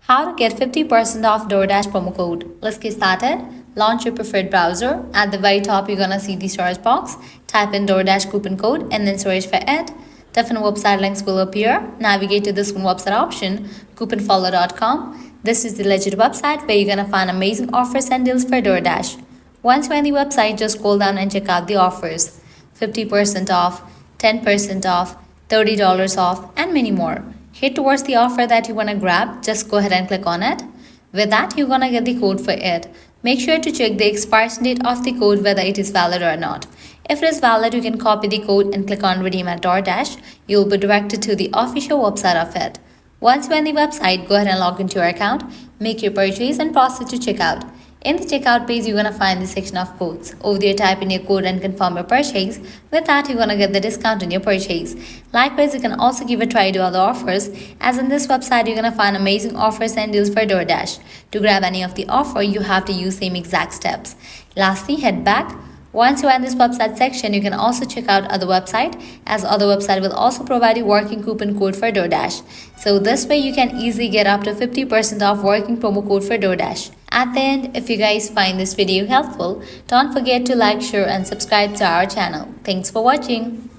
How to get 50% off DoorDash promo code. Let's get started. Launch your preferred browser. At the very top, you're gonna see the search box. Type in DoorDash coupon code and then search for it. Different website links will appear. Navigate to this one website option, couponfollow.com. This is the legit website where you're gonna find amazing offers and deals for DoorDash. Once you're on the website, just scroll down and check out the offers. 50% off, 10% off, $30 off, and many more. Hit towards the offer that you want to grab, just go ahead and click on it. With that, you're gonna get the code for it. Make sure to check the expiration date of the code whether it is valid or not. If it is valid, you can copy the code and click on redeem at DoorDash. You'll be directed to the official website of it. Once you're on the website, go ahead and log into your account, make your purchase and proceed to checkout. In the checkout page, you're gonna find the section of codes. Over there, type in your code and confirm your purchase. With that, you're gonna get the discount on your purchase. Likewise, you can also give a try to other offers, as in this website, you're gonna find amazing offers and deals for DoorDash. To grab any of the offer, you have to use same exact steps. Lastly, head back. Once you're in this website section, you can also check out other website, as other website will also provide you working coupon code for DoorDash. So this way you can easily get up to 50% off working promo code for DoorDash. At the end, if you guys find this video helpful, don't forget to like, share and subscribe to our channel. Thanks for watching.